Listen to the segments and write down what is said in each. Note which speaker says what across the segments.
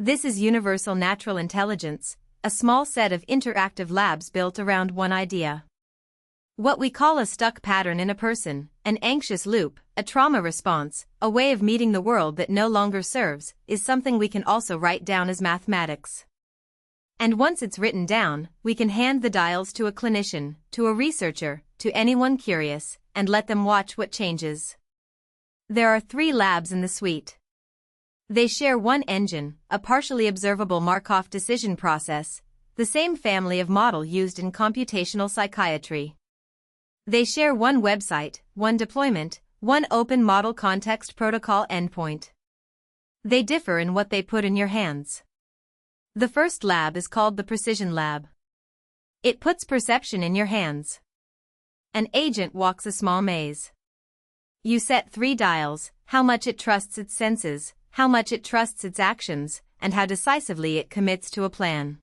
Speaker 1: This is universal natural intelligence, a small set of interactive labs built around one idea. What we call a stuck pattern in a person, an anxious loop, a trauma response, a way of meeting the world that no longer serves, is something we can also write down as mathematics. And once it's written down, we can hand the dials to a clinician, to a researcher, to anyone curious, and let them watch what changes. There are 3 labs in the suite. They share one engine, a partially observable Markov decision process, the same family of model used in computational psychiatry. They share one website, one deployment, one open model context protocol endpoint. They differ in what they put in your hands. The first lab is called the Precision Lab. It puts perception in your hands. An agent walks a small maze. You set 3 dials, how much it trusts its senses, how much it trusts its actions, and how decisively it commits to a plan.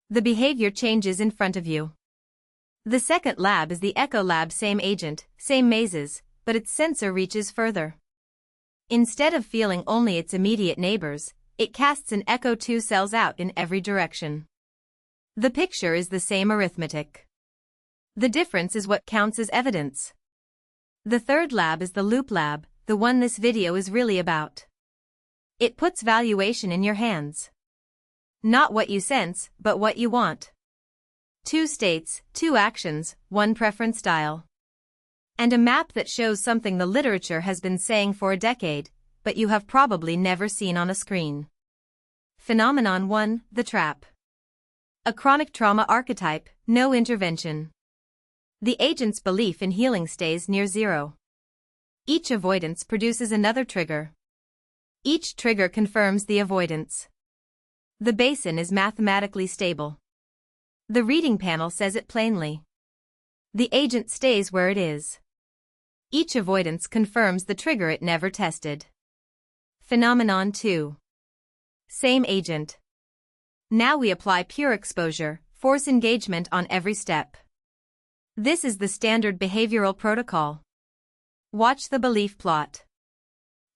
Speaker 1: The behavior changes in front of you. The second lab is the Echo Lab, same agent, same mazes, but its sensor reaches further. Instead of feeling only its immediate neighbors, it casts an echo 2 cells out in every direction. The picture is the same arithmetic. The difference is what counts as evidence. The third lab is the Loop Lab, the one this video is really about. It puts valuation in your hands. Not what you sense, but what you want. 2 states, 2 actions, 1 preference style. And a map that shows something the literature has been saying for a decade, but you have probably never seen on a screen. Phenomenon 1, the trap. A chronic trauma archetype, no intervention. The agent's belief in healing stays near 0. Each avoidance produces another trigger. Each trigger confirms the avoidance. The basin is mathematically stable. The reading panel says it plainly. The agent stays where it is. Each avoidance confirms the trigger it never tested. Phenomenon 2. Same agent. Now we apply pure exposure, force engagement on every step. This is the standard behavioral protocol. Watch the belief plot.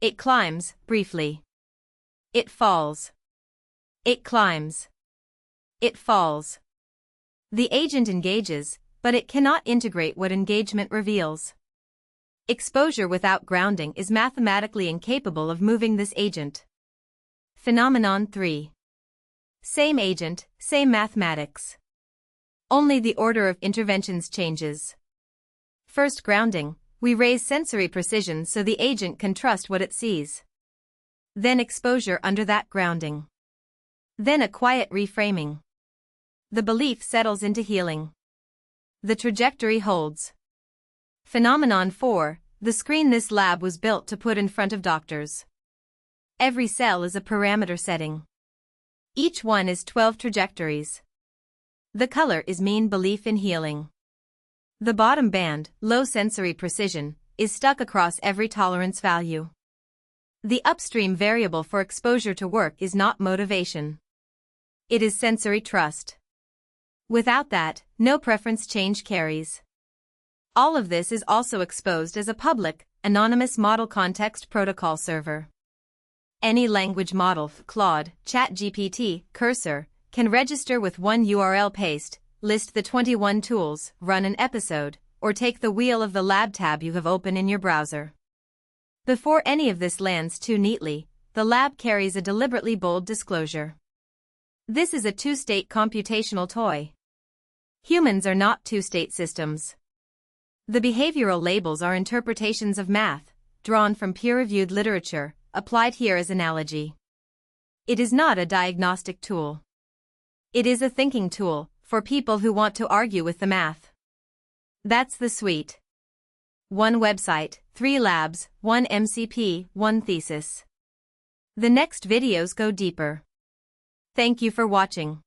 Speaker 1: It climbs, briefly. It falls. It climbs. It falls. The agent engages, but it cannot integrate what engagement reveals. Exposure without grounding is mathematically incapable of moving this agent. Phenomenon 3. Same agent, same mathematics. Only the order of interventions changes. First, grounding. We raise sensory precision so the agent can trust what it sees. Then exposure under that grounding. Then a quiet reframing. The belief settles into healing. The trajectory holds. Phenomenon 4, the screen this lab was built to put in front of doctors. Every cell is a parameter setting. Each one is 12 trajectories. The color is mean belief in healing. The bottom band, low sensory precision, is stuck across every tolerance value. The upstream variable for exposure to work is not motivation. It is sensory trust. Without that, no preference change carries. All of this is also exposed as a public, anonymous model context protocol server. Any language model, Claude, ChatGPT, Cursor, can register with one URL paste, list the 21 tools, run an episode, or take the wheel of the lab tab you have open in your browser. Before any of this lands too neatly, the lab carries a deliberately bold disclosure. This is a 2-state computational toy. Humans are not 2-state systems. The behavioral labels are interpretations of math, drawn from peer-reviewed literature, applied here as analogy. It is not a diagnostic tool. It is a thinking tool, for people who want to argue with the math. That's the suite. 1 website, 3 labs, 1 MCP, 1 thesis. The next videos go deeper. Thank you for watching.